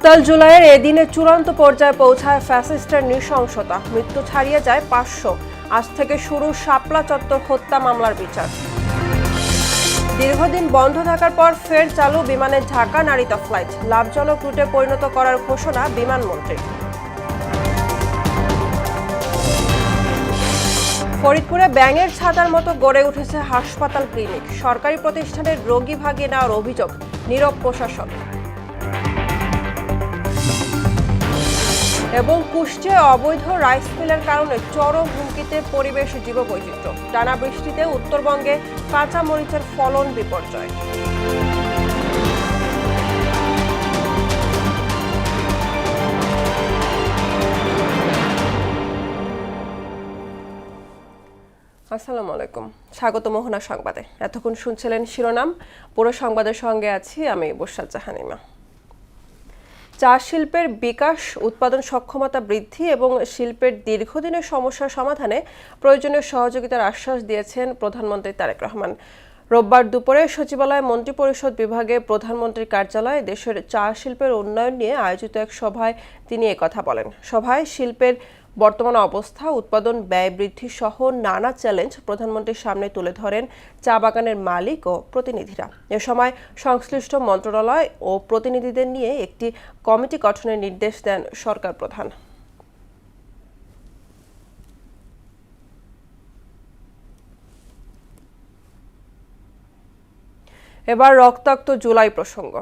উত্তাল জুলাইয়ের এদিনে চূড়ান্ত পর্যায়ে পৌঁছায় ফ্যাসিস্টের নৃশংসতা। মৃত্যু ছাড়িয়ে যায় 500। আজ থেকে শুরু শাপলা চত্বর হত্যা মামলার বিচার। দীর্ঘদিন বন্ধ থাকার পর ফের চালু বিমানের ঢাকা নারিতা ফ্লাইট। লাভজনক রুটে পরিণত করার ঘোষণা বিমানমন্ত্রীর। ফরিদপুরে ব্যাঙের ছাতার মতো গড়ে উঠেছে হাসপাতাল ক্লিনিক। সরকারি প্রতিষ্ঠানের রোগী ভাগিয়ে নেওয়ার অভিযোগ, নীরব প্রশাসন। এবং কুষ্টিয়ায় অবৈধ রাইস মিলের কারণে চরম হুমকিতে পরিবেশ জীববৈচিত্র্য। টানা বৃষ্টিতে উত্তরবঙ্গে কাঁচা মরিচের ফলন বিপর্যয়। আসসালামু আলাইকুম, স্বাগত মোহনা সংবাদে। এতক্ষণ শুনছিলেন শিরোনাম, পুরো সংবাদের সঙ্গে আছি আমি বুশরা জাহানিমা। চা শিল্পের বিকাশ, উৎপাদন সক্ষমতা বৃদ্ধি এবং শিল্পের দীর্ঘদিনের সমস্যার সমাধানে প্রয়োজনীয় সহযোগিতার আশ্বাস দিয়েছেন প্রধানমন্ত্রী তারেক রহমান। রোববার দুপুরে সচিবালয় মন্ত্রিপরিষদ বিভাগে প্রধানমন্ত্রীর কার্যালয়ে দেশের চা শিল্পের উন্নয়ন নিয়ে আয়োজিত এক সভায় তিনি একথা বলেন। সভায় শিল্পের বর্তমান অবস্থা, উৎপাদন ব্যয় বৃদ্ধি সহ নানা চ্যালেঞ্জ প্রধানমন্ত্রীর সামনে তুলে ধরেন চা বাগানের মালিক ও প্রতিনিধিরা। এ সময় সংশ্লিষ্ট মন্ত্রণালয় ও প্রতিনিধিদের নিয়ে একটি কমিটি গঠনের নির্দেশ দেন সরকার প্রধান। এবার রক্তাক্ত জুলাই প্রসঙ্গ।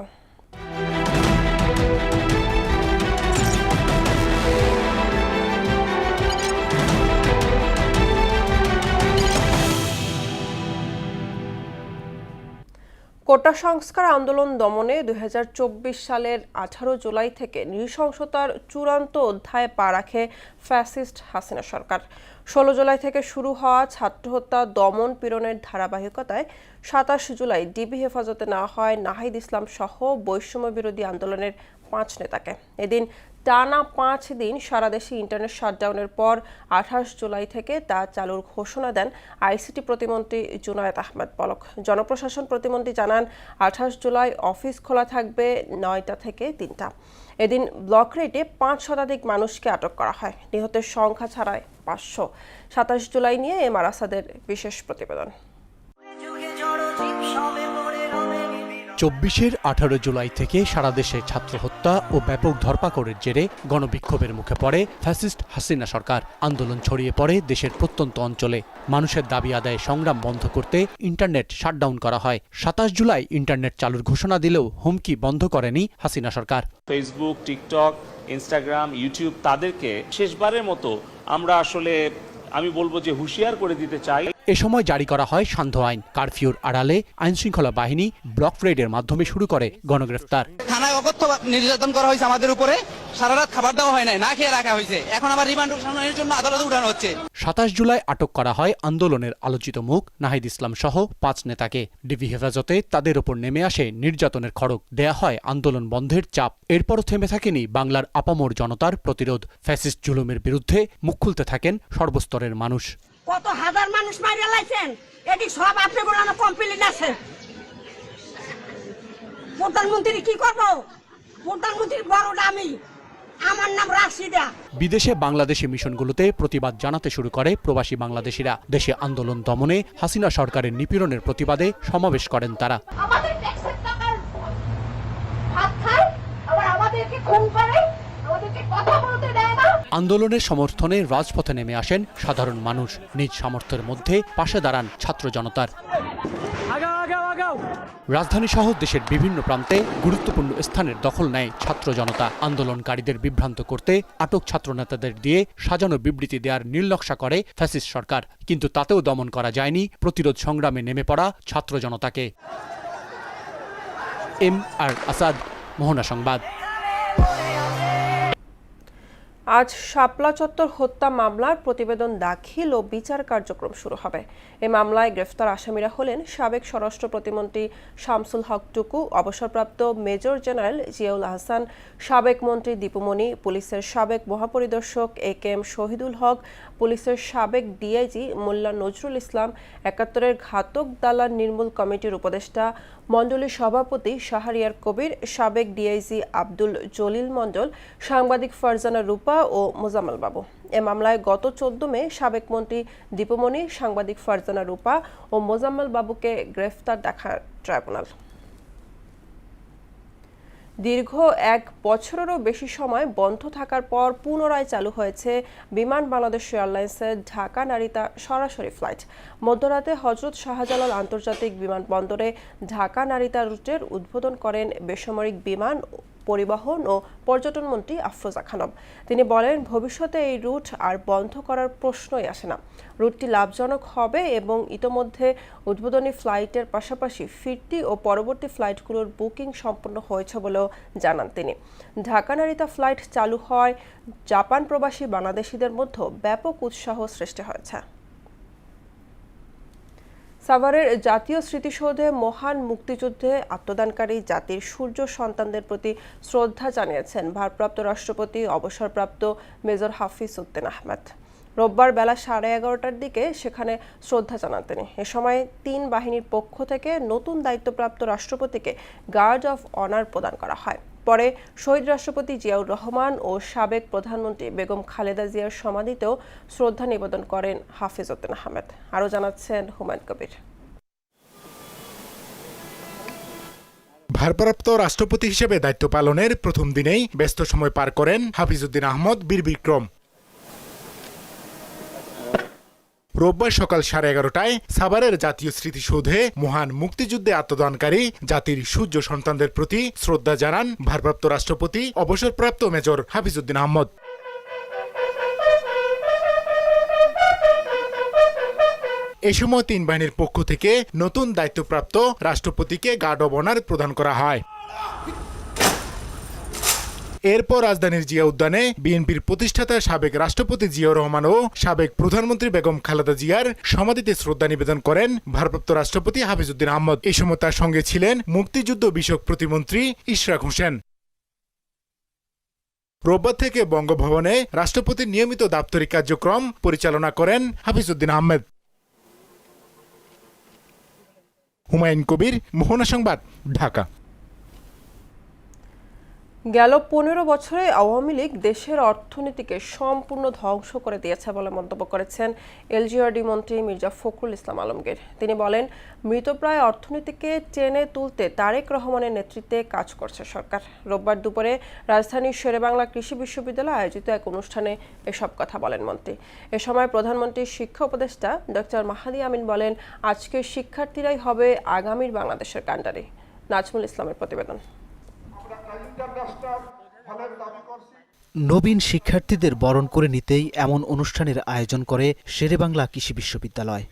কোটা সংস্কার আন্দোলন দমনে 2024 সালের 18 জুলাই থেকে নৃশংসতার চূড়ান্ত অধ্যায়ে পা রাখে ফ্যাসিস্ট হাসিনা সরকার। 16 জুলাই থেকে শুরু হওয়া ছাত্র হত্যা, দমন পীড়নের ধারাবাহিকতায় 27 জুলাই ডিবি হেফাজতে নেওয়া হয় নাহিদ ইসলাম সহ বৈষম্য বিরোধী আন্দোলনের 5 নেতাকে। এদিন টানা 5 দিন সারা দেশে ইন্টারনেট শাটডাউনের পর 28 জুলাই থেকে তা চালুর ঘোষণা দেন আইসিটি প্রতিমন্ত্রী জুনায়েদ আহমেদ পলক। জনপ্রশাসন প্রতিমন্ত্রী জানান, 28 জুলাই অফিস খোলা থাকবে 9টা থেকে 3টা। এদিন ব্লক রেটে 5 শতাধিক মানুষকে আটক করা হয়। নিহতের সংখ্যা ছাড়ায় 500। 27 জুলাই নিয়ে এমআর আসাদের বিশেষ প্রতিবেদন। 24-এর 18 জুলাই থেকে সারা দেশে ছাত্র হত্যা ও ব্যাপক ধরপাকড়ের জেরে গণবিক্ষোভের মুখে পড়ে ফ্যাসিস্ট হাসিনা সরকার। আন্দোলন ছড়িয়ে পড়ে দেশের প্রত্যন্ত অঞ্চলে। মানুষের দাবি আদায় সংগ্রাম বন্ধ করতে ইন্টারনেট শাটডাউন করা হয়। 27 জুলাই ইন্টারনেট চালুর ঘোষণা দিলেও হুমকি বন্ধ করেনি হাসিনা সরকার। ফেসবুক, টিকটক, ইনস্টাগ্রাম, ইউটিউব তাদেরকে শেষবারের মতো আমরা আসলে আমি বলবো যে হুঁশিয়ার করে দিতে চাই। এ সময় জারি করা হয় সান্ধ্য আইন। কারফিউর আড়ালে আইনশৃঙ্খলা বাহিনী ব্লক রেডের মাধ্যমে শুরু করে গণগ্রেফতার। থানায় অকথ্য নির্যাতন করা হয়েছে আমাদের উপরে, সারা রাত খাবার দেওয়া হয় নাই, না খেয়ে রাখা হয়েছে। এখন আবার রিমান্ড শুনানির জন্য আদালতে উঠানো হচ্ছে। 27 জুলাই আটক করা হয় আন্দোলনের আলোচিত মুখ নাহিদ ইসলাম সহ 5 নেতাকে। ডিবি হেফাজতে তাদের ওপর নেমে আসে নির্যাতনের খড়গ, দেয়া হয় আন্দোলন বন্ধের চাপ। এরপরও থেমে থাকেনি বাংলার আপামর জনতার প্রতিরোধ। ফ্যাসিস্ট জুলুমের বিরুদ্ধে মুখ খুলতে থাকেন সর্বস্তরের মানুষ। কত হাজার মানুষ মারিয়া লাইছেন, এটি সব আপনি বলানো কমপ্লিট আছে। প্রধানমন্ত্রী কি করবো? প্রধানমন্ত্রীর বড়টা আমি, আমার নাম রাশিদা। বিদেশে বাংলাদেশি মিশনগুলোতে প্রতিবাদ জানাতে শুরু করে প্রবাসী বাংলাদেশিরা। দেশে আন্দোলন দমনে হাসিনা সরকারের নিপীড়নের প্রতিবাদে সমাবেশ করেন তারা। আমাদের ট্যাক্সের টাকার হাত খায়, আবার আমাদেরকে খুন করে, আমাদেরকে কথা বলতে দেয় না। আন্দোলনের সমর্থনে রাজপথে নেমে আসেন সাধারণ মানুষ। নিজ সামর্থ্যের মধ্যে পাশে দাঁড়ান ছাত্র জনতার। রাজধানী সহ দেশের বিভিন্ন প্রান্তে গুরুত্বপূর্ণ স্থানের দখল নেয় ছাত্র জনতা। আন্দোলনকারীদের বিভ্রান্ত করতে আটক ছাত্র নেতাদের দিয়ে সাজানো বিবৃতি দেওয়ার নীলনকশা করে ফ্যাসিস্ট সরকার। কিন্তু তাতেও দমন করা যায়নি প্রতিরোধ সংগ্রামে নেমে পড়া ছাত্র জনতাকে। এমআর আসাদ, মোহনা সংবাদ। আজ শাপলা চত্বর হত্যা মামলার প্রতিবেদন দাখিল ও বিচার কার্যক্রম শুরু হবে। এ মামলায় গ্রেফতার আসামিরা হলেন সাবেক স্বরাষ্ট্র প্রতিমন্ত্রী শামসুল হক টুকু, অবসরপ্রাপ্ত মেজর জেনারেল জিয়াউল আহসান, সাবেক মন্ত্রী দীপুমণি, পুলিশের সাবেক মহাপরিদর্শক AKM শহীদুল হক, পুলিশের সাবেক ডিআইজি মোল্লা নজরুল ইসলাম, ৭১-এর ঘাতক দালাল নির্মূল কমিটির উপদেষ্টা মণ্ডলীর সভাপতি শাহরিয়ার কবির, সাবেক ডিআইজি আব্দুল জলিল মণ্ডল, সাংবাদিক ফারজানা রূপা ও মোজাম্মেল বাবু। এ মামলায় গত ১৪ মে সাবেক মন্ত্রী দীপুমণি, সাংবাদিক ফারজানা রূপা ও মোজাম্মেল বাবুকে গ্রেফতার দেখায় ট্রাইব্যুনাল। দীর্ঘ ১ বছরেরও বেশি সময় বন্ধ থাকার পর পুনরায় চালু হয়েছে বিমান বাংলাদেশ এয়ারলাইন্সের ঢাকা নারিতা সরাসরি ফ্লাইট। মধ্যরাতে হজরত শাহজালাল আন্তর্জাতিক বিমানবন্দরে ঢাকা নারিতা রুটের উদ্বোধন করেন বেসামরিক বিমান পরিবহন ও পর্যটন মন্ত্রী আফরোজা খানম। তিনি বলেন, ভবিষ্যতে এই রুট আর বন্ধ করার প্রশ্নই আসে না। রুটটি লাভজনক হবে এবং ইতোমধ্যে উদ্বোধনী ফ্লাইটের পাশাপাশি ফিরতি ও পরবর্তী ফ্লাইটগুলোর বুকিং সম্পন্ন হয়েছে বলেও জানান তিনি। ঢাকা নারিতা ফ্লাইট চালু হয় জাপান প্রবাসী বাংলাদেশিদের মধ্যে ব্যাপক উৎসাহ সৃষ্টি হয়েছে। সাভারের জাতীয় স্মৃতিসৌধে মহান মুক্তিযুদ্ধে আত্মদানকারী জাতির সূর্য সন্তানদের প্রতি শ্রদ্ধা জানিয়েছেন ভারপ্রাপ্ত রাষ্ট্রপতি অবসরপ্রাপ্ত মেজর হাফিজ উদ্দিন আহমেদ। রোববার বেলা 11:30টার দিকে সেখানে শ্রদ্ধা জানান তিনি। এ সময় ৩ বাহিনীর পক্ষ থেকে নতুন দায়িত্বপ্রাপ্ত রাষ্ট্রপতিকে গার্ড অফ অনার প্রদান করা হয়। পরে শহীদ রাষ্ট্রপতি জিয়াউর রহমান ও সাবেক প্রধানমন্ত্রী বেগম খালেদা জিয়ার সমাধিতেও শ্রদ্ধা নিবেদন করেন হাফিজ উদ্দিন আহমেদ। আরও জানাচ্ছেন হুমায়ুন কবির। ভারপ্রাপ্ত রাষ্ট্রপতি হিসেবে দায়িত্ব পালনের প্রথম দিনেই ব্যস্ত সময় পার করেন হাফিজ উদ্দিন আহমদ বীর বিক্রম। রোববার সকাল 11:30টায় সাভারের জাতীয় স্মৃতিসৌধে মহান মুক্তিযুদ্ধে আত্মদানকারী জাতির সূর্য সন্তানদের প্রতি শ্রদ্ধা জানান ভারপ্রাপ্ত রাষ্ট্রপতি অবসরপ্রাপ্ত মেজর হাফিজ উদ্দিন আহমদ। এ সময় ৩ বাহিনীর পক্ষ থেকে নতুন দায়িত্বপ্রাপ্ত রাষ্ট্রপতিকে গার্ড অব অনার প্রদান করা হয়। এরপর রাজধানীর জিয়া উদ্যানে বিএনপির প্রতিষ্ঠাতা সাবেক রাষ্ট্রপতি জিয়াউর রহমান ও সাবেক প্রধানমন্ত্রী বেগম খালেদা জিয়ার সমাধিতে শ্রদ্ধা নিবেদন করেন ভারপ্রাপ্ত রাষ্ট্রপতি হাফিজ উদ্দিন আহমদ। এই সময় তার সঙ্গে ছিলেন মুক্তিযুদ্ধ বিষয়ক প্রতিমন্ত্রী ইশরাক হোসেন। রোববার থেকে বঙ্গভবনে রাষ্ট্রপতির নিয়মিত দাপ্তরিক কার্যক্রম পরিচালনা করেন হাফিজ উদ্দিন আহমেদ। হুমায়ুন কবির, মোহনা সংবাদ, ঢাকা। গেল ১৫ বছরে আওয়ামী লীগ দেশের অর্থনীতিকে সম্পূর্ণ ধ্বংস করে দিয়েছে বলে মন্তব্য করেছেন এলজিআরডি মন্ত্রী মির্জা ফখরুল ইসলাম আলমগীর। তিনি বলেন, মৃতপ্রায় অর্থনীতিকে টেনে তুলতে তারেক রহমানের নেতৃত্বে কাজ করছে সরকার। রোববার দুপুরে রাজধানীর শেরেবাংলা কৃষি বিশ্ববিদ্যালয়ে আয়োজিত এক অনুষ্ঠানে এসব কথা বলেন মন্ত্রী। এ সময় প্রধানমন্ত্রীর শিক্ষা উপদেষ্টা ডক্টর মাহাদি আমিন বলেন, আজকের শিক্ষার্থীরাই হবে আগামীর বাংলাদেশের কাণ্ডারি। নাজমুল ইসলামের প্রতিবেদন। নবীন শিক্ষার্থীদের বরণ করে নিতেই এমন অনুষ্ঠানের আয়োজন করে শেরেবাংলা কৃষি বিশ্ববিদ্যালয়।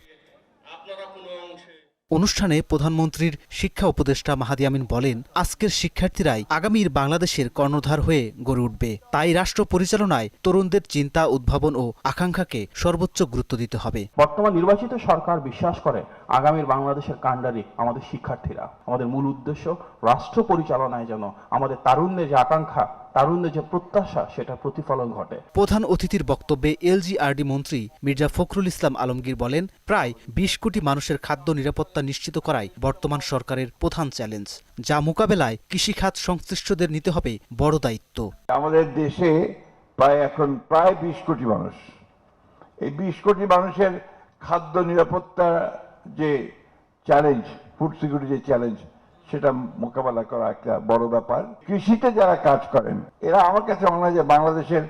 অনুষ্ঠানে প্রধানমন্ত্রীর শিক্ষা উপদেষ্টা মাহাদি আমিন বলেন, আজকের শিক্ষার্থীরাই আগামীর বাংলাদেশের কর্ণধার হয়ে গড়ে উঠবে। তাই রাষ্ট্র পরিচালনায় তরুণদের চিন্তা, উদ্ভাবন ও আকাঙ্ক্ষাকে সর্বোচ্চ গুরুত্ব দিতে হবে। বর্তমান নির্বাচিত সরকার বিশ্বাস করে আগামীর বাংলাদেশের কাণ্ডারি আমাদের শিক্ষার্থীরা। আমাদের মূল উদ্দেশ্য রাষ্ট্র পরিচালনায় যেন আমাদের তারুণ্যের যে আকাঙ্ক্ষা, তারুণ্যের যে প্রত্যাশা, সেটা প্রতিফলন ঘটে। প্রধান অতিথির বক্তব্যে এলজিআরডি মন্ত্রী মির্জা ফখরুল ইসলাম আলমগীর বলেন, প্রায় ২০ কোটি মানুষের খাদ্য নিরাপত্তা নিশ্চিত করাই বর্তমান সরকারের প্রধান চ্যালেঞ্জ, যা মোকাবেলায় কৃষিখাত সংশ্লিষ্টদের নিতে হবে বড় দায়িত্ব। আমাদের দেশে এখন প্রায় ২০ কোটি মানুষ। এই ২০ কোটি মানুষের খাদ্য নিরাপত্তা যে চ্যালেঞ্জ, ফুড সিকিউরিটি যে চ্যালেঞ্জ, সেটা মোকাবেলা করা একটা বড় ব্যাপার। কৃষিতে যারা কাজ করেন, এরা আমার কাছে মনে হয় যে বাংলাদেশের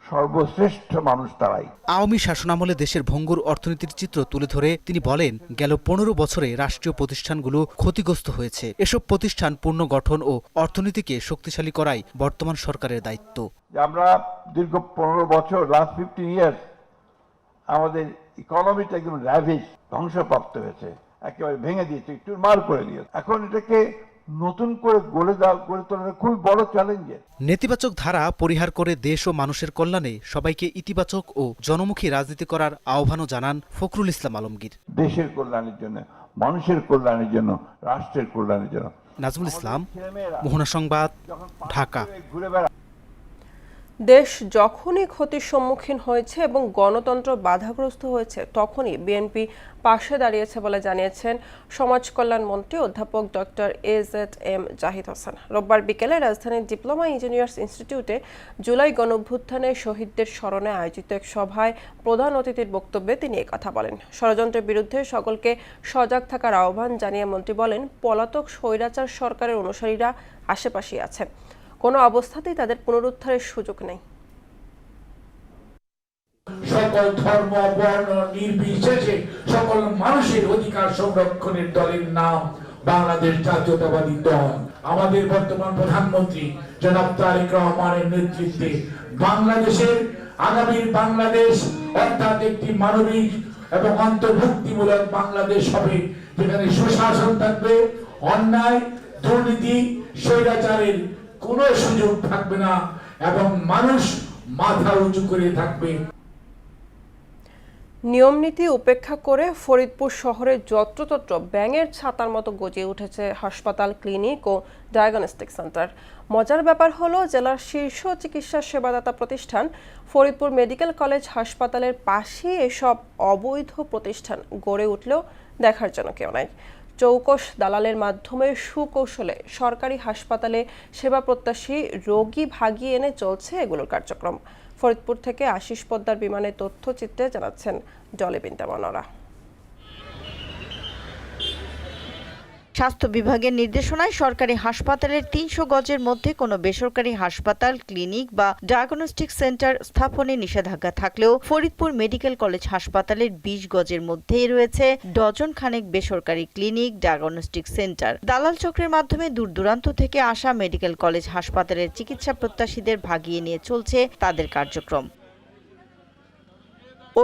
সর্বশ্রেষ্ঠ মানুষ তারাই। আওয়ামী শাসনামলে দেশের ভঙ্গুর অর্থনীতির চিত্র তুলে ধরে তিনি বলেন, গেল ১৫ বছরে রাষ্ট্রীয় প্রতিষ্ঠানগুলো ক্ষতিগ্রস্ত হয়েছে। এসব প্রতিষ্ঠান পুনর্গঠন ও অর্থনীতিকে শক্তিশালী করাই বর্তমান সরকারের দায়িত্ব। আমরা দীর্ঘ ১৫ বছর, লাস্ট 15 ইয়ার্স, আমাদের ইকোনমিটা একদম র্যাভিশ, ধ্বংসপ্রাপ্ত হয়েছে, একেবারে ভেঙে দিয়েছে, চুরমার করে দিয়েছে। এখন এটাকে নতুন করে গড়ে তোলাটা খুব বড় চ্যালেঞ্জের। নেতিবাচক ধারা পরিহার করে দেশ ও মানুষের কল্যাণে সবাইকে ইতিবাচক ও জনমুখী রাজনীতি করার আহ্বানও জানান ফখরুল ইসলাম আলমগীর। দেশের কল্যাণের জন্য, মানুষের কল্যাণের জন্য, রাষ্ট্রের কল্যাণের জন্য। নাজমুল ইসলাম, মোহনা সংবাদ, ঢাকা। দেশ যখনই ক্ষতির সম্মুখীন হয়েছে এবং গণতন্ত্র বাধাগ্রস্ত হয়েছে তখনই বিএনপি পাশে দাঁড়িয়েছে বলে জানিয়েছেন সমাজ কল্যাণ মন্ত্রী অধ্যাপক ডক্টর AZM জাহিদ হোসেন। রোববার বিকেলে রাজধানীর ডিপ্লোমা ইঞ্জিনিয়ার্স ইনস্টিটিউটে জুলাই গণঅভ্যুত্থানে শহীদদের স্মরণে আয়োজিত এক সভায় প্রধান অতিথির বক্তব্যে তিনি কথা বলেন। ষড়যন্ত্রের বিরুদ্ধে সকলকে সজাগ থাকার আহ্বান জানিয়ে মন্ত্রী বলেন, পলাতক স্বৈরাচার সরকারের অনুসারীরা আশেপাশেই আছে, কোনো অবস্থাতেই তাদের পুনরুদ্ধারের সুযোগ নেই। সকল ধর্ম বর্ণ নির্বিশেষে সকল মানুষের অধিকার সংরক্ষণের দলের নাম বাংলাদেশ জাতীয়তাবাদী দল। আমাদের বর্তমান প্রধানমন্ত্রী জনাব তারেক রহমানের নেতৃত্বে বাংলাদেশের আগামীর বাংলাদেশ অর্থাৎ একটি মানবিক এবং অন্তর্ভুক্তিমূলক বাংলাদেশ হবে, যেখানে সুশাসন থাকবে, অন্যায় দুর্নীতি স্বৈরাচারের কোনো সুযোগ থাকবে না এবং মানুষ মাথা উঁচু করে থাকবে। নিয়মনীতি উপেক্ষা করে ফরিদপুর শহরে যত্রতত্র ব্যাঙের ছাতার মতো গজিয়ে উঠেছে হাসপাতাল, ক্লিনিক ও ডায়াগনস্টিক সেন্টার। মজার ব্যাপার হলো, জেলার শীর্ষ চিকিৎসা সেবাদাতা প্রতিষ্ঠান ফরিদপুর মেডিকেল কলেজ হাসপাতালের পাশে এসব অবৈধ প্রতিষ্ঠান গড়ে উঠলেও দেখার জন্য কেউ নাই। চৌকস দালালের মাধ্যমে সুকৌশলে সরকারি হাসপাতালে সেবা প্রত্যাশী রোগী ভাগিয়ে এনে চলছে এগুলোর কার্যক্রম। ফরিদপুর থেকে আশিস পোদ্দার বিমানের তথ্যচিত্রে জানাচ্ছেন ডলি বিনতে মনোরা। স্বাস্থ্য বিভাগের নির্দেশনায় সরকারি হাসপাতালের ৩০০ গজের মধ্যে কোনো বেসরকারি হাসপাতাল, ক্লিনিক বা ডায়াগনস্টিক সেন্টার স্থাপনে নিষেধাজ্ঞা থাকলেও ফরিদপুর মেডিকেল কলেজ হাসপাতালের ২০ গজের মধ্যেই রয়েছে ডজন খানেক বেসরকারি ক্লিনিক, ডায়াগনস্টিক সেন্টার। দালাল চক্রের মাধ্যমে দূর দূরান্ত থেকে আসা মেডিকেল কলেজ হাসপাতালের চিকিৎসা প্রত্যাশীদের ভাগিয়ে নিয়ে চলছে তাদের কার্যক্রম।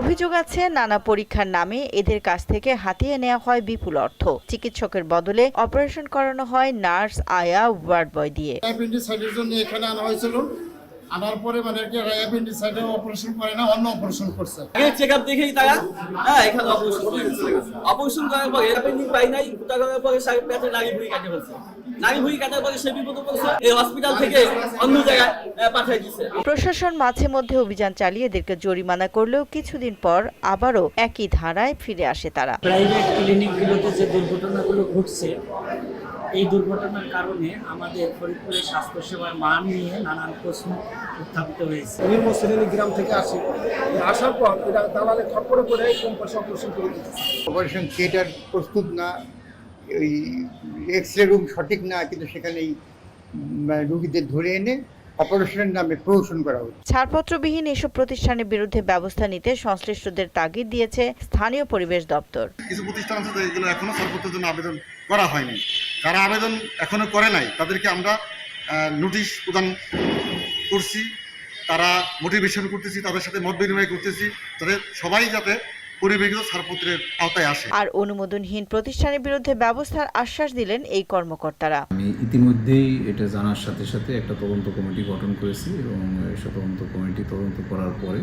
অভিযোগ আছে, নানা পরীক্ষার নামে এদের কাছ থেকে হাতিয়ে নেওয়া হয় বিপুল অর্থ। চিকিৎসকের বদলে অপারেশন করানো হয় নার্স, আয়া, ওয়ার্ড বয় দিয়ে। অ্যাপেন্ডিসাইটিসের জন্য এখানে আনা হয়েছিল, আনার পরে মানে কি অ্যাপেন্ডিসাইটিস অপারেশন করে না, অন্য অপারেশন করছে। আগে চেকআপ দেখেই তারা এখানে অপারেশন করার পরে অ্যাপেন্ডিক্স পাই নাই, ফুটা করার পরে পেটে নাড়ি ভুঁড়ি কাটে ফেলছে। প্রশাসন মাঝে মধ্যে অভিযান চালিয়ে এদেরকে জরিমানা করলেও কিছুদিন পর আবারও একই ধারায় ফিরে আসে তারা। প্রাইভেট ক্লিনিকগুলোতে যে দুর্ঘটনাগুলো ঘটছে, এই দুর্ঘটনার কারণে আমাদের ফরিদপুরের স্বাস্থ্যসেবার মান নিয়ে নানান প্রশ্ন উত্থাপিত হয়েছে। নিম্ন শ্রেণী গ্রাম থেকে আসি, আসার পর এটা দালালে খপ্পরে করে অপারেশন করে দিচ্ছে। অপারেশন থিয়েটার প্রস্তুত না, ওই এক্সরে রুম সঠিক না, কিন্তু সেখানেই রোগীদের ধরে এনে অপারেশনের নামে প্রহসন করা হচ্ছে। ছাড়পত্রবিহীন এসব প্রতিষ্ঠানের বিরুদ্ধে ব্যবস্থা নিতে সংশ্লিষ্টদের তাগিদ দিয়েছে স্থানীয় পরিবেশ দপ্তর। কিছু প্রতিষ্ঠান আছে যেগুলো এখনো ছাড়পত্রের জন্য আবেদন করা হয়নি। যারা আবেদন এখনো করে নাই তাদেরকে আমরা নোটিশ প্রদান করছি, তারা মোটিভেশন করতেছি, তাদের সাথে মত বিনিময় করতেছি, তাদের সবাই যাতে পরিবেশিত ছাড়পত্রের আওতায় আসে। আর অনুমোদনহীন প্রতিষ্ঠানের বিরুদ্ধে ব্যবস্থার আশ্বাস দিলেন এই কর্মকর্তারা। আমি ইতিমধ্যেই এটা জানার সাথে সাথে একটা তদন্ত কমিটি গঠন করেছি এবং তদন্ত কমিটি তদন্ত করার পরে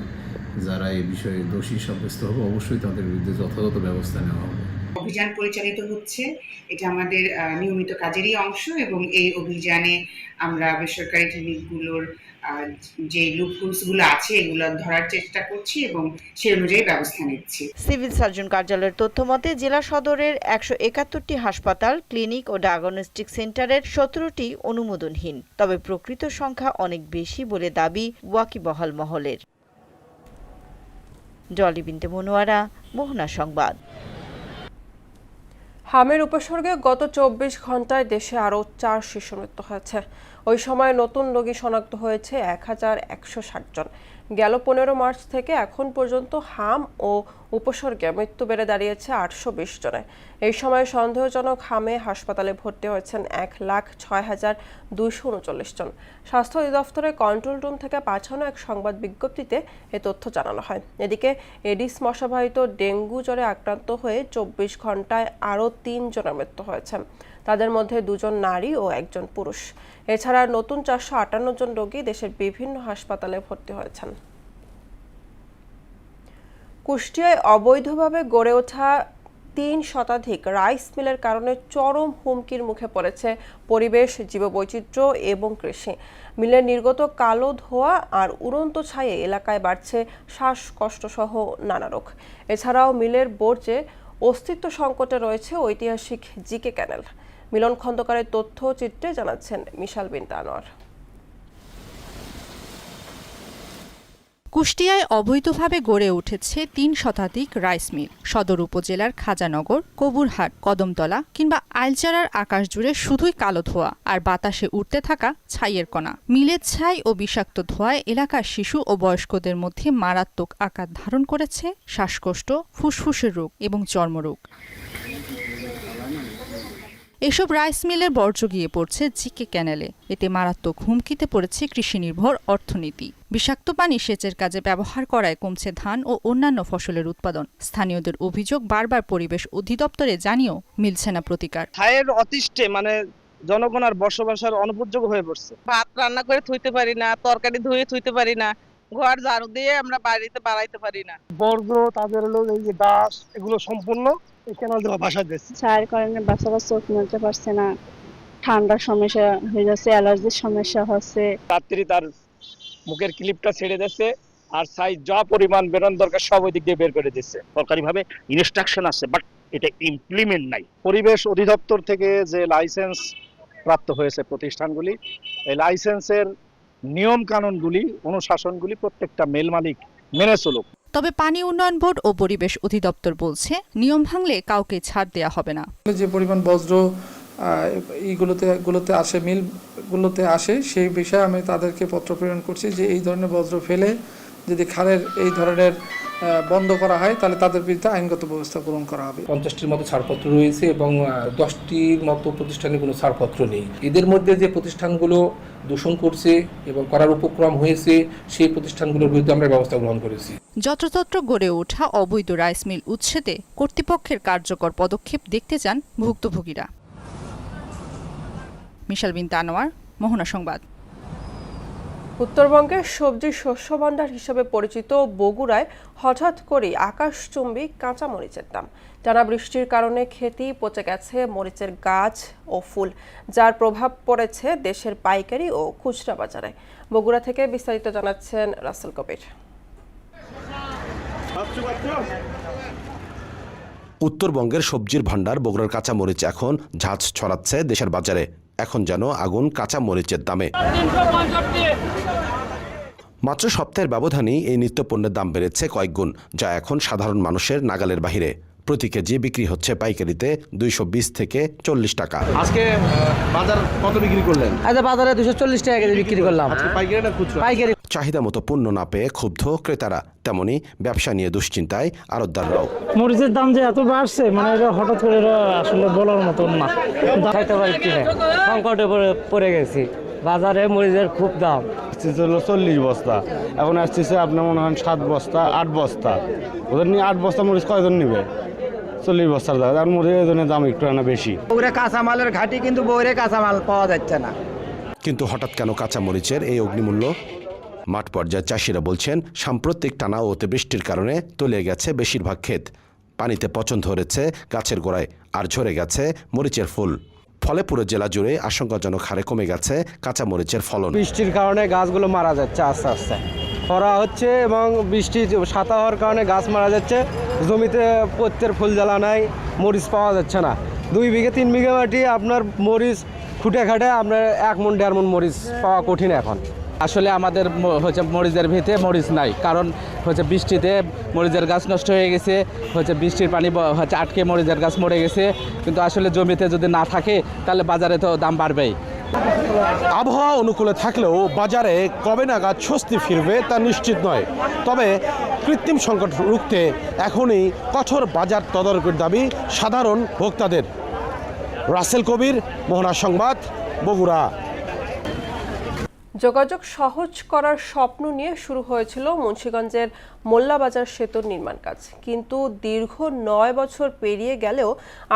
যারা এই বিষয়ে দোষী সাব্যস্ত হবে অবশ্যই তাদের বিরুদ্ধে যথাযথ ব্যবস্থা নেওয়া হবে। অভিযান পরিচালিত হচ্ছে, এটা আমাদের নিয়মিত কাজেরই অংশ এবং এই অভিযানে আমরা বেসরকারি ক্লিনিকগুলোর যে লুপহোলসগুলো আছে এগুলো ধরার চেষ্টা করছি এবং সেই অনুযায়ী ব্যবস্থা নিচ্ছি। সিভিল সার্জন কার্যালয়ের তথ্য মতে জেলা সদরের ১৭১টি হাসপাতাল, ক্লিনিক ও ডায়াগনস্টিক সেন্টারের ১৭টি অনুমোদনহীন। তবে প্রকৃত সংখ্যা অনেক বেশি বলে দাবি ওয়াকিবহাল মহলের। ডলি বিনতে মনোয়ারা, মোহনা সংবাদ। হামের উপসর্গে গত ২৪ ঘন্টায় দেশে আরও ৪ শিশু মৃত্যু হয়েছে। ওই সময় নতুন রোগী শনাক্ত হয়েছে ১,১৬০ জন। গেল ১৫ মার্চ থেকে এখন পর্যন্ত হাম ও উপসর্গে মৃত্যু বেড়ে দাঁড়িয়েছে ৮২০ জনে। এই সময় সন্দেহজনক হামে হাসপাতালে ভর্তি হয়েছেন ১,০৬,২৩৯ জন। স্বাস্থ্য অধিদপ্তরের কন্ট্রোল রুম থেকে পাঠানো এক সংবাদ বিজ্ঞপ্তিতে এ তথ্য জানানো হয়। এদিকে এডিস মশাবাহিত ডেঙ্গু জ্বরে আক্রান্ত হয়ে ২৪ ঘন্টায় আরও ৩ জনের মৃত্যু হয়েছে। তাদের মধ্যে 2 জন নারী ও 1 জন পুরুষ। এছাড়া নতুন 458 জন রোগী দেশের বিভিন্ন হাসপাতালে ভর্তি হয়েছেন। কুষ্টিয়ায় অবৈধভাবে গড়ে ওঠা 3 শতাধিক রাইস মিলের কারণে চরম হুমকির মুখে পড়েছে পরিবেশ, জীববৈচিত্র্য এবং কৃষি। মিলের নির্গত কালো ধোঁয়া আর উড়ন্ত ছায়ে এলাকায় বাড়ছে শ্বাসকষ্ট সহ নানা রোগ। এছাড়াও মিলের বর্জ্যে অস্তিত্ব সংকটে রয়েছে ঐতিহাসিক জিকে ক্যানেল। মিলন খন্দকারের তথ্য চিত্রে জানাচ্ছেন মিশাল বিনতে আনোয়ার। কুষ্টিয়ায় অবৈধভাবে গড়ে উঠেছে 3 শতাধিক রাইস মিল। সদর উপজেলার খাজানগর, কবুরহাট, কদমতলা কিংবা আইলচারার আকাশ জুড়ে শুধুই কালো ধোঁয়া আর বাতাসে উঠতে থাকা ছাইয়ের কণা। মিলের ছাই ও বিষাক্ত ধোঁয়ায় এলাকার শিশু ও বয়স্কদের মধ্যে মারাত্মক আকার ধারণ করেছে শ্বাসকষ্ট, ফুসফুসের রোগ এবং চর্মরোগ। এসব রাইস মিলের বর্জ্য গিয়ে পড়ছে জিকে ক্যানেলে। এতে মারাত্মক হুমকিতে পড়েছে কৃষি নির্ভর অর্থনীতি। বিষাক্ত পানি সেচের কাজে ব্যবহার করায় কমছে ধান ও অন্যান্য ফসলের উৎপাদন। স্থানীয়দের অভিযোগ, বারবার পরিবেশ অধিদপ্তরে জানিয়েও মিলছে না প্রতিকার। ছায়ের অতিষ্ঠে জনগণ আর বসবাসের অনুপযোগ্য হয়ে পড়ছে। ভাত রান্না করে থুইতে পারি না, তরকারি ধুয়ে থুইতে পারি না, ঘর ঝাড়ু দিয়ে আমরা বাড়িতে বাড়াইতে পারি না। বর্জ্য, তাদের এই যে গাছ, এগুলো সম্পূর্ণ বাসায় দিচ্ছে। ছায়ের কারণে বাচ্চারা চোখ মেলতে পারছে না, ঠান্ডার সমস্যা হয়ে যাচ্ছে, অ্যালার্জির সমস্যা হচ্ছে। রাত্রি তার মুখের ক্লিপটা ছেড়ে দিচ্ছে আর ছাই যা পরিমাণ বেরোন দরকার সব ওই দিক দিয়ে বের করে দিচ্ছে। সরকারিভাবে ইনস্ট্রাকশন আছে, বাট এটা ইমপ্লিমেন্ট নাই। পরিবেশ অধিদপ্তর থেকে যে লাইসেন্স প্রাপ্ত হয়েছে প্রতিষ্ঠানগুলি, এই লাইসেন্সের নিয়ম কানুনগুলি, অনুশাসনগুলি প্রত্যেকটা মিল মালিক মেনে চলুক। তবে পানি উন্নয়ন বোর্ড ও পরিবেশ অধিদপ্তর বলছে, নিয়ম ভাঙলে কাউকে ছাড় দেয়া হবে না। যে পরিমাণ বজ্র এইগুলোতে আসে, মিলগুলোতে আসে, সেই বিষয়ে আমি তাদেরকে পত্র প্রেরণ করছি যে এই ধরনের বজ্র ফেলে যদি খালের এই ধরনের বন্ধ করা হয় তাহলে তাদের বিরুদ্ধে আইনগত ব্যবস্থা গ্রহণ করা হবে। 50টির মতো ছাড়পত্র রয়েছে এবং 10টির মতো প্রতিষ্ঠানে কোনো ছাড়পত্র নেই। এদের মধ্যে যে প্রতিষ্ঠানগুলো দূষণ করছে এবং করার উপক্রম হয়েছে সেই প্রতিষ্ঠানগুলোর বিরুদ্ধে আমরা ব্যবস্থা গ্রহণ করেছি। যত্রতত্র গড়ে ওঠা অবৈধ রাইস মিল উচ্ছেদে কর্তৃপক্ষের কার্যকর পদক্ষেপ দেখতে চান ভুক্তভোগীরা। মিশাল বিনতে আনোয়ার, মোহনা সংবাদ। উত্তরবঙ্গের সবজি শস্য ভাণ্ডার হিসেবে পরিচিত বগুড়ায় হঠাৎ করে আকাশচুম্বী কাঁচামরিচের দাম। টানা বৃষ্টির কারণে খেতেই পচে গেছে মরিচের গাছ ও ফুল, যার প্রভাব পড়েছে দেশের পাইকারি ও খুচরা বাজারে। বগুড়া থেকে বিস্তারিত জানাচ্ছেন রাসেল কবির। উত্তরবঙ্গের সবজির ভাণ্ডার বগুড়ার কাঁচামরিচ এখন ঝাঁজ ছড়াচ্ছে দেশের বাজারে। এখন যেন আগুন কাঁচা মরিচের দামে। মাত্র সপ্তাহের ব্যবধানেই এই নিত্যপণ্যের দাম বেড়েছে কয়েক গুণ, যা এখন সাধারণ মানুষের নাগালের বাহিরে। প্রতি কেজি বিক্রি হচ্ছে পাইকারিতে 220 থেকে 40 টাকা। আজকে বাজার কত বিক্রি করলেন? আজ বাজারে 240 টাকা কেজি বিক্রি করলাম। আজকে পাইকারি না খুচরা? পাইকারি। চাহিদা মতো পণ্য না পেয়ে ক্ষুব্ধ ক্রেতারা, তেমনি ব্যবসা নিয়ে দুশ্চিন্তায় আড়তদাররাও। মরিচের দাম যে এত বাড়ছে, এটা হঠাৎ করে আসলে বলার মতন না। খাইতে পারছি না, সংকটে পড়ে গেছি। বাজারে মরিচের খুব দাম। 40 বস্তা, এখন আসছে আপনার মনে হয় 7 বস্তা 8 বস্তা। ওদের নিয়ে 8 বস্তা মরিচ কয়জন নিবে? 40 বস্তার দাম, আর মরিচের দাম একটু বেশি। বগুড়া কাঁচামালের ঘাটি, কিন্তু বগুড়া কাঁচামাল পাওয়া যাচ্ছে না। কিন্তু হঠাৎ কেন কাঁচা মরিচের এই অগ্নিমূল্য? মাঠ পর্যায়ে চাষিরা বলছেন, সাম্প্রতিক টানা ও অতিবৃষ্টির কারণে তলিয়ে গেছে বেশিরভাগ ক্ষেত। পানিতে পচন ধরেছে গাছের গোড়ায়, আর ঝরে গেছে মরিচের ফুল। ফলে পুরো জেলা জুড়ে আশঙ্কাজনক হারে কমে গেছে কাঁচা মরিচের ফলন। বৃষ্টির কারণে গাছগুলো মারা যাচ্ছে আস্তে আস্তে। খরা হচ্ছে এবং বৃষ্টি সাতা হওয়ার কারণে গাছ মারা যাচ্ছে। জমিতে পত্তের ফুল জ্বালা নাই, মরিচ পাওয়া যাচ্ছে না। 2 বিঘে 3 বিঘে মাটি আপনার মরিচ খুঁটে খাটে আপনার 1 মণ 1.5 মণ মরিচ পাওয়া কঠিন এখন। আসলে আমাদের মরিচের ভিতরে মরিচ নাই, কারণ বৃষ্টিতে মরিচের গাছ নষ্ট হয়ে গেছে। বৃষ্টির পানি আটকে মরিচের গাছ মরে গেছে। কিন্তু আসলে জমিতে যদি না থাকে তাহলে বাজারে তো দাম বাড়বেই। আবহাওয়া অনুকূলে থাকলেও বাজারে কবে নাগাদ স্বস্তি ফিরবে তা নিশ্চিত নয়। তবে কৃত্রিম সংকট রুখতে এখনই কঠোর বাজার তদারকির দাবি সাধারণ ভোক্তাদের। রাসেল কবির, মোহনা সংবাদ, বগুড়া। যোগাযোগ সহজ করার স্বপ্ন নিয়ে শুরু হয়েছিল মুন্সিগঞ্জের মোল্লাবাজার সেতুর নির্মাণ কাজ, কিন্তু দীর্ঘ 9 বছর পেরিয়ে গেলেও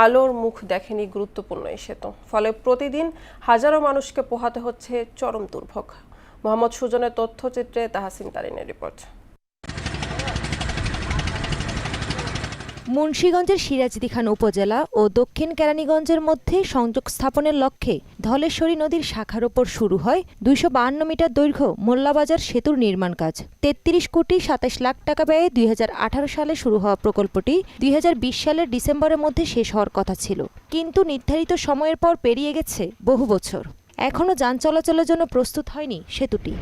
আলোর মুখ দেখেনি গুরুত্বপূর্ণ এই সেতু। ফলে প্রতিদিন হাজারো মানুষকে পোহাতে হচ্ছে চরম দুর্ভোগ। মোহাম্মদ সুজনের তথ্যচিত্রে তাহসিন তারিনের রিপোর্ট। মুন্সিগঞ্জের সিরাজদি খান উপজেলা ও দক্ষিণ কেরানীগঞ্জের মধ্যে সংযোগ স্থাপনের লক্ষ্যে ধলেশ্বরী নদীর শাখার ওপর শুরু হয় 252 মিটার দৈর্ঘ্য মোল্লাবাজার সেতুর নির্মাণ কাজ। 33 কোটি 27 লাখ টাকা ব্যয়ে 2018 সালে শুরু হওয়া প্রকল্পটি 2020 সালের ডিসেম্বরের মধ্যে শেষ হওয়ার কথা ছিল, কিন্তু নির্ধারিত সময়ের পর পেরিয়ে গেছে বহু বছর। এখনও যান চলাচলের জন্য প্রস্তুত হয়নি সেতুটি।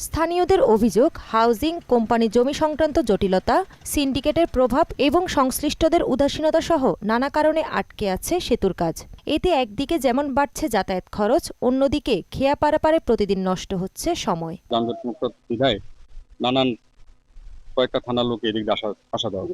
স্থানীয়দের অভিযোগ, হাউজিং, কোম্পানি জমি সংক্রান্ত জটিলতা, সিন্ডিকেটের প্রভাব এবং সংশ্লিষ্টদের উদাসীনতা সহ নানা কারণে আটকে আছে সেতুর কাজ। এতে একদিকে যেমন বাড়ছে যাতায়াত খরচ, অন্যদিকে খেয়া পারাপারে প্রতিদিন নষ্ট হচ্ছে সময়। নানান কয়েকটা থানার লোক এদিক আসা দেওয়া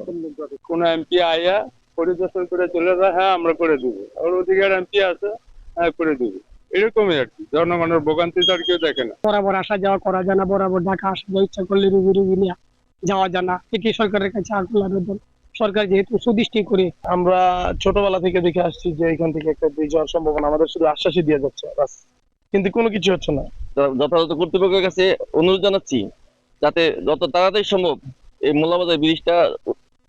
কোন এমপি আয়া পরিদর্শন করে চলে যায়, হ্যাঁ আমরা করে দিব, আর ওদিকে এমপি আছে, হ্যাঁ করে দিব, এরকমই আর কি। জনগণের ভোগান্তি তো আর কেউ দেখে না। বরাবর আসা যাওয়া করা যায় না, বরাবর ঢাকা আসা যাওয়া ইচ্ছা করলে রুগী নিয়ে যাওয়া যায় না। এটি সরকারের কাছে আকুল আবেদন, সরকার যেহেতু সুদৃষ্টি করে। আমরা ছোটবেলা থেকে দেখে আসছি যে এখান থেকে একটা ব্রিজ হওয়ার সম্ভাবনা, আমাদের শুধু আশ্বাসই দিয়ে যাচ্ছে, কিন্তু কোনো কিছু হচ্ছে না। যথাযথ কর্তৃপক্ষের কাছে অনুরোধ জানাচ্ছি যাতে যত তাড়াতাড়ি সম্ভব এই মোল্লাবাজার ব্রিজটা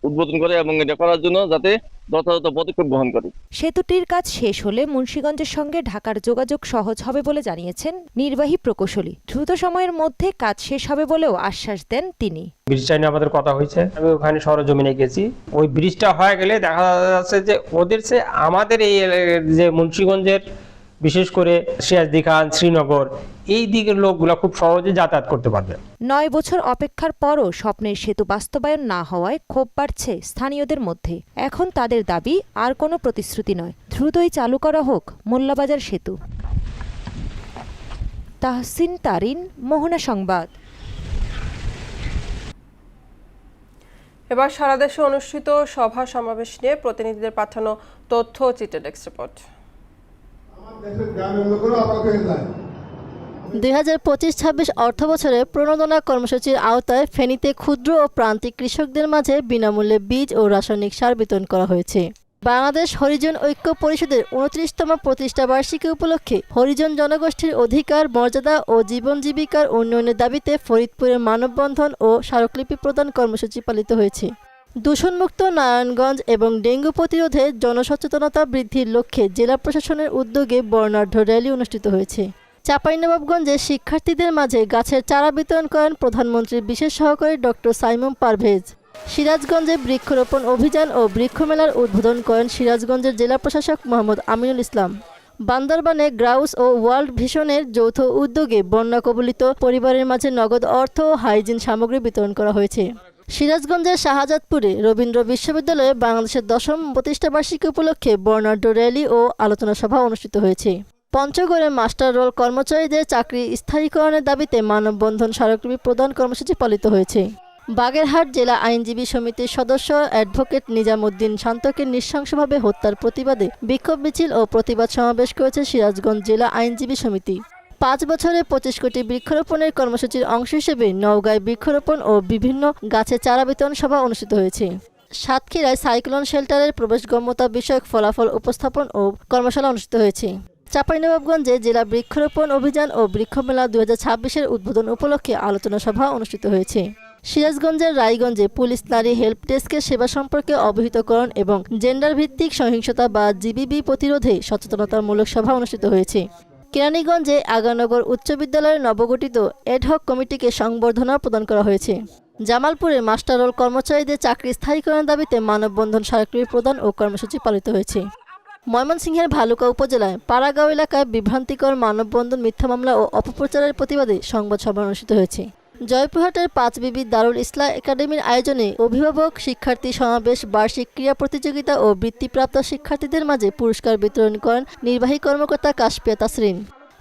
উদ্বোধন করে এবং এটা করার জন্য যাতে যথাযথ পদক্ষেপ গ্রহণ করে। সেতুটির কাজ শেষ হলে মুন্সিগঞ্জের সঙ্গে ঢাকার যোগাযোগ সহজ হবে বলে জানিয়েছেন নির্বাহী প্রকৌশলী। দ্রুত সময়ের মধ্যে কাজ শেষ হবে বলেও আশ্বাস দেন তিনি। ব্রিজটা নিয়ে আমাদের কথা হয়েছে, আমি ওখানে সরজমিনে গেছি। ওই ব্রিজটা হয়ে গেলে দেখা যাচ্ছে যে ওদের চেয়ে আমাদের এই যে মুন্সিগঞ্জের বিশেষ করে সিরাজদি খান, শ্রীনগর এই দিকের লোকগুলো খুব সহজে যাতায়াত করতে পারবে। 9 বছর অপেক্ষার পরও স্বপ্নের সেতু বাস্তবায়ন না হওয়ায় ক্ষোভ বাড়ছে স্থানীয়দের মধ্যে। এখন তাদের দাবি আর কোনো প্রতিশ্রুতি নয়, দ্রুতই চালু করা হোক মোল্লাবাজার সেতু। তাহসিন তারিন, মোহনা সংবাদ। এবার সারা দেশে অনুষ্ঠিত সভা সমাবেশ নিয়ে প্রতিনিধিদের পাঠানো তথ্য ও চিত্র ডেস্ক রিপোর্ট। 2025-26 অর্থবছরে প্রণোদনা কর্মসূচির আওতায় ফেনীতে ক্ষুদ্র ও প্রান্তিক কৃষকদের মাঝে বিনামূল্যে বীজ ও রাসায়নিক সার বিতরণ করা হয়েছে। বাংলাদেশ হরিজন ঐক্য পরিষদের 29তম প্রতিষ্ঠা বার্ষিকী উপলক্ষে হরিজন জনগোষ্ঠীর অধিকার, মর্যাদা ও জীবন জীবিকার উন্নয়নের দাবিতে ফরিদপুরে মানববন্ধন ও স্মারকলিপি প্রদান কর্মসূচি পালিত হয়েছে। দূষণমুক্ত নারায়ণগঞ্জ এবং ডেঙ্গু প্রতিরোধে জনসচেতনতা বৃদ্ধির লক্ষ্যে জেলা প্রশাসনের উদ্যোগে বর্ণাঢ্য র্যালি অনুষ্ঠিত হয়েছে। চাঁপাইনবাবগঞ্জে শিক্ষার্থীদের মাঝে গাছের চারা বিতরণ করেন প্রধানমন্ত্রীর বিশেষ সহকারী ডক্টর সাইমন পারভেজ। সিরাজগঞ্জে বৃক্ষরোপণ অভিযান ও বৃক্ষমেলার উদ্বোধন করেন সিরাজগঞ্জের জেলা প্রশাসক মোহাম্মদ আমিনুল ইসলাম। বান্দরবানে গ্রাউস ও ওয়ার্ল্ড ভিশনের যৌথ উদ্যোগে বন্যা কবলিত পরিবারের মাঝে নগদ অর্থ ও হাইজিন সামগ্রী বিতরণ করা হয়েছে। সিরাজগঞ্জের শাহজাদপুরে রবীন্দ্র বিশ্ববিদ্যালয়ে বাংলাদেশের 10ম প্রতিষ্ঠাবার্ষিকী উপলক্ষে বর্ণাঢ্য র্যালি ও আলোচনা সভা অনুষ্ঠিত হয়েছে। পঞ্চগড়ে মাস্টার রোল কর্মচারীদের চাকরি স্থায়ীকরণের দাবিতে মানববন্ধন স্মারকলিপি প্রদান কর্মসূচি পালিত হয়েছে। বাগেরহাট জেলা আইনজীবী সমিতির সদস্য অ্যাডভোকেট নিজামুদ্দিন শান্তকে নৃশংসভাবে হত্যার প্রতিবাদে বিক্ষোভ মিছিল ও প্রতিবাদ সমাবেশ করেছে সিরাজগঞ্জ জেলা আইনজীবী সমিতি। 5 বছরে 25 কোটি বৃক্ষরোপণের কর্মসূচির অংশ হিসেবে নওগাঁয় বৃক্ষরোপণ ও বিভিন্ন গাছের চারা বিতরণ সভা অনুষ্ঠিত হয়েছে। সাতক্ষীরায় সাইক্লোন শেল্টারের প্রবেশগম্যতা বিষয়ক ফলাফল উপস্থাপন ও কর্মশালা অনুষ্ঠিত হয়েছে। চাঁপাইনবাবগঞ্জে জেলা বৃক্ষরোপণ অভিযান ও বৃক্ষমেলা 2026-এর উদ্বোধন উপলক্ষে আলোচনা সভা অনুষ্ঠিত হয়েছে। সিরাজগঞ্জের রায়গঞ্জে পুলিশ নারী হেল্প ডেস্কের সেবা সম্পর্কে অবহিতকরণ এবং জেন্ডার ভিত্তিক সহিংসতা বা জিবিবি প্রতিরোধে সচেতনতামূলক সভা অনুষ্ঠিত হয়েছে। কেরানীগঞ্জে আগারনগর উচ্চ বিদ্যালয়ের নবগঠিত এডহক কমিটিকে সংবর্ধনা প্রদান করা হয়েছে। জামালপুরে মাস্টার রোল কর্মচারীদের চাকরি স্থায়ীকরণের দাবিতে মানববন্ধন স্মারকলিপি প্রদান ও কর্মসূচি পালিত হয়েছে। ময়মনসিংহের ভালুকা উপজেলায় পাড়াগাঁও এলাকায় বিভ্রান্তিকর মানববন্ধন, মিথ্যা মামলা ও অপপ্রচারের প্রতিবাদে সংবাদ সভা অনুষ্ঠিত হয়েছে। জয়পুরহাটের 5 বিবি দারুল ইসলাম একাডেমির আয়োজনে অভিভাবক শিক্ষার্থী সমাবেশ, বার্ষিক ক্রীড়া প্রতিযোগিতা ও বৃত্তিপ্রাপ্ত শিক্ষার্থীদের মাঝে পুরস্কার বিতরণ করেন নির্বাহী কর্মকর্তা কাশপিয়া তাসরিন।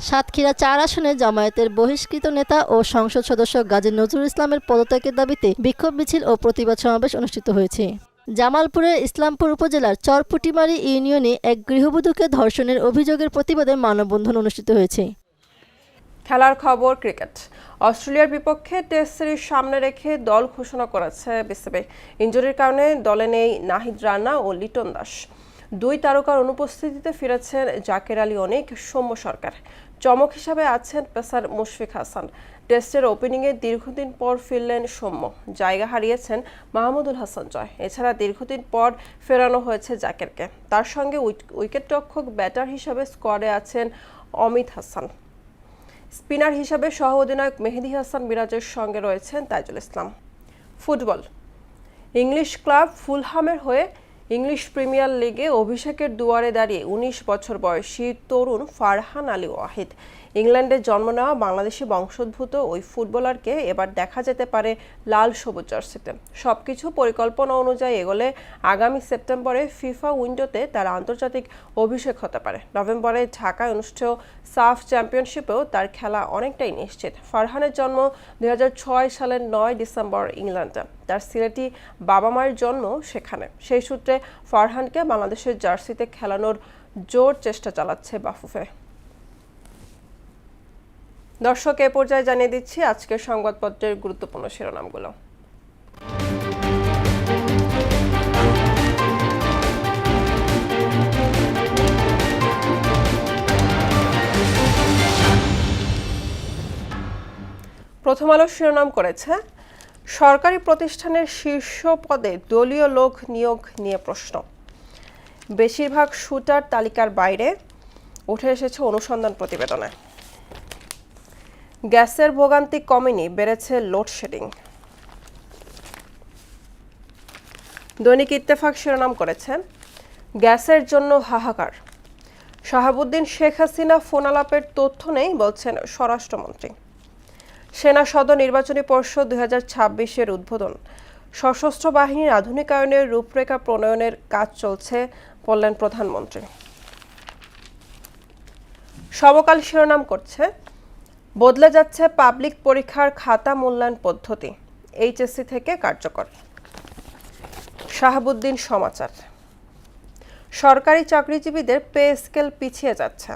সাতক্ষীরা 4 আসনে জামায়াতের বহিষ্কৃত নেতা ও সংসদ সদস্য গাজী নজরুল ইসলামের পদত্যাগের দাবিতে বিক্ষোভ মিছিল ও প্রতিবাদ সমাবেশ অনুষ্ঠিত হয়েছে। জামালপুরের ইসলামপুর উপজেলার চরপুটিমারি ইউনিয়নে এক গৃহবধূকে ধর্ষণের অভিযোগের প্রতিবাদে মানববন্ধন অনুষ্ঠিত হয়েছে। খেলার খবর ক্রিকেট। অস্ট্রেলিয়ার বিপক্ষে টেস্ট সিরিজ সামনে রেখে দল ঘোষণা করেছে বিসিবি। ইনজুরির কারণে দলে নেই নাহিদ রানা ও লিটন দাস। 2 তারকার অনুপস্থিতিতে ফিরেছেন জাকের আলী অনিক, সৌম্য সরকার। চমক হিসাবে আছেন পেসার মুশফিক হাসান। টেস্টের ওপেনিংয়ে দীর্ঘদিন পর ফিরলেন সৌম্য, জায়গা হারিয়েছেন মাহমুদুল হাসান জয়। এছাড়া দীর্ঘদিন পর ফেরানো হয়েছে জাকেরকে। তার সঙ্গে উইকেটরক্ষক ব্যাটার হিসাবে স্কোয়াডে আছেন অমিত হাসান। স্পিনার হিসাবে সহ অধিনায়ক মেহেদী হাসান মিরাজের সঙ্গে রয়েছেন তাইজুল ইসলাম। ফুটবল। ইংলিশ ক্লাব ফুলহামের হয়ে ইংলিশ প্রিমিয়ার লিগে অভিষেকের দুয়ারে দাঁড়িয়ে 19 বছর বয়সী তরুণ ফারহান আলী ওয়াহিদ। ইংল্যান্ডে জন্ম নেওয়া বাংলাদেশি বংশোদ্ভূত ওই ফুটবলারকে এবার দেখা যেতে পারে লাল সবুজ জার্সিতে। সবকিছু পরিকল্পনা অনুযায়ী এগোলে আগামী সেপ্টেম্বরে ফিফা উইন্ডোতে তার আন্তর্জাতিক অভিষেক হতে পারে। নভেম্বরে ঢাকায় অনুষ্ঠেয় সাফ চ্যাম্পিয়নশিপেও তার খেলা অনেকটাই নিশ্চিত। ফারহানের জন্ম 2006 সালের 9 ডিসেম্বর ইংল্যান্ডে। তার সিলেটি বাবা মায়ের জন্ম সেখানে। সেই সূত্রে ফারহানকে বাংলাদেশের জার্সিতে খেলানোর জোর চেষ্টা চালাচ্ছে বাফুফে। দর্শক, এ পর্যায়ে জানিয়ে দিচ্ছি আজকের সংবাদপত্রের গুরুত্বপূর্ণ শিরোনামগুলো। প্রথম আলো শিরোনাম করেছে, সরকারি প্রতিষ্ঠানের শীর্ষ পদে দলীয় লোক নিয়োগ নিয়ে প্রশ্ন। বেশিরভাগ শুটার তালিকার বাইরে উঠে এসেছে অনুসন্ধান প্রতিবেদনে। গ্যাসের ভোগান্তি কমেনি, বেড়েছে লোডশেডিং। দৈনিক ইত্তেফাক শিরোনাম করেছে, গ্যাসের জন্য হাহাকার। শাহাবুদ্দিন শেখ হাসিনা ফোনালাপের তথ্য নেই বলছেন স্বরাষ্ট্রমন্ত্রী। সেনা সদর নির্বাচনী পর্ষদ 2026-এর উদ্বোধন। সশস্ত্র বাহিনীর আধুনিকায়নের রূপরেখা প্রণয়নের কাজ চলছে বললেন প্রধানমন্ত্রী। সমকাল শিরোনাম করছে, বদলে যাচ্ছে পাবলিক পরীক্ষার খাতা মূল্যায়ন পদ্ধতি, এইচএসসি থেকে কার্যকর। শাহাবুদ্দিন সমাচার। সরকারি চাকরিজীবীদের পে স্কেল পিছিয়ে যাচ্ছে।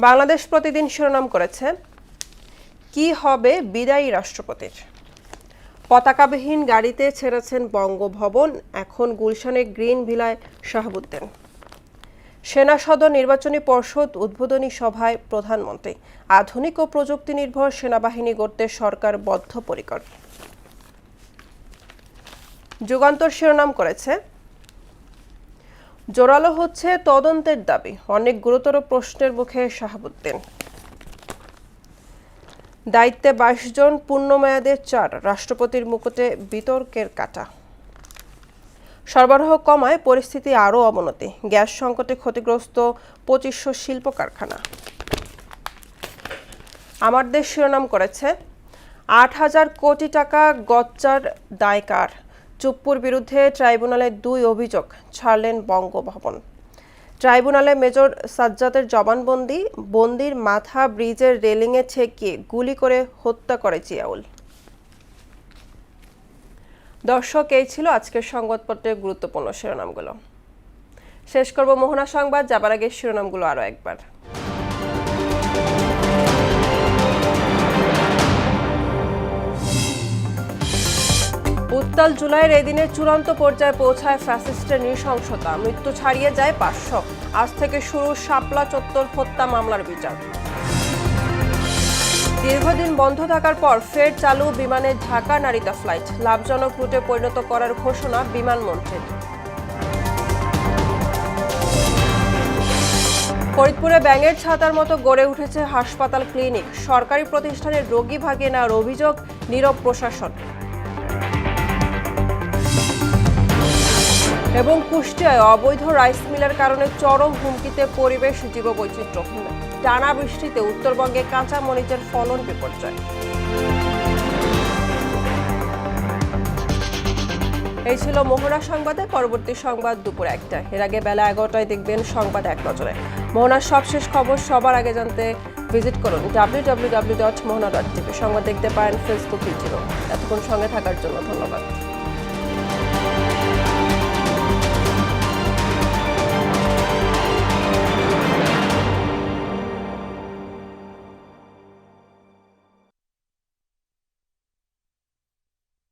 বাংলাদেশ প্রতিদিন শিরোনাম করেছে, কি হবে বিদায়ী রাষ্ট্রপতির। পতাকাবিহীন গাড়িতে ছেড়েছেন বঙ্গভবন, এখন গুলশানের গ্রিন ভিলায় শাহাবুদ্দিন। সেনা সদর নির্বাচনী পর্ষদ উদ্বোধনী সভায় প্রধানমন্ত্রী। আধুনিক ও প্রযুক্তি নির্ভর সেনাবাহিনী গড়তে সরকার বদ্ধপরিকর। যুগান্তর শিরোনাম করেছে, জোরালো হচ্ছে তদন্তের দাবি, অনেক গুরুতর প্রশ্নের মুখে শাহাবুদ্দিন। দায়িত্বে 22 জন, পূর্ণমেয়াদে 4, রাষ্ট্রপতির মুকুটে বিতর্কের কাঁটা। সরবরাহ কমায় পরিস্থিতি আরও অবনতি, গ্যাস সংকটে ক্ষতিগ্রস্ত 2500 শিল্প কারখানা। আমার দেশ শিরোনাম করেছে, 8000 কোটি টাকা গচ্চার দায় কার। চুপ্পুর বিরুদ্ধে ট্রাইব্যুনালে 2 অভিযোগ, ছাড়লেন বঙ্গভবন। ট্রাইব্যুনালে মেজর সাজ্জাদের জবানবন্দি, বন্দির মাথা ব্রিজের রেলিংয়ে ঠেকিয়ে গুলি করে হত্যা করে জিয়াউল। দর্শক, এই ছিল আজকের সংবাদপত্রের গুরুত্বপূর্ণ শিরোনামগুলো। শেষ করব মোহনা সংবাদ, যাবার আগে শিরোনামগুলো আরও একবার। উত্তাল জুলাইয়ের এই দিনের চূড়ান্ত পর্যায়ে পৌঁছায় ফ্যাসিস্টের নৃশংসতা, মৃত্যু ছাড়িয়ে যায় 500। আজ থেকে শুরু শাপলা চত্বর হত্যা মামলার বিচার। দীর্ঘদিন বন্ধ থাকার পর ফের চালু বিমানের ঢাকা নারিতা ফ্লাইট, লাভজনক রুটে পরিণত করার ঘোষণা বিমানমন্ত্রীর। ফরিদপুরে ব্যাঙের ছাতার মতো গড়ে উঠেছে হাসপাতাল ক্লিনিক, সরকারি প্রতিষ্ঠানের রোগী ভাগে নেওয়ার অভিযোগ, নীরব প্রশাসন। এবং কুষ্টিয়ায় অবৈধ রাইস মিলের কারণে চরম হুমকিতে পরিবেশ, জীববৈচিত্র্য। টানা বৃষ্টিতে উত্তরবঙ্গে কাঁচা মরিচের ফলন বিপর্যয়। এই ছিল মোহনা সংবাদে। পরবর্তী সংবাদ দুপুর 1টায়। এর আগে বেলা 11টায় দেখবেন সংবাদ এক নজরে। মোহনার সবশেষ খবর সবার আগে জানতে ভিজিট করুন www.mohana.tv। সংবাদ দেখতে পারেন ফেসবুক, ইউটিউব। এতক্ষণ সঙ্গে থাকার জন্য ধন্যবাদ।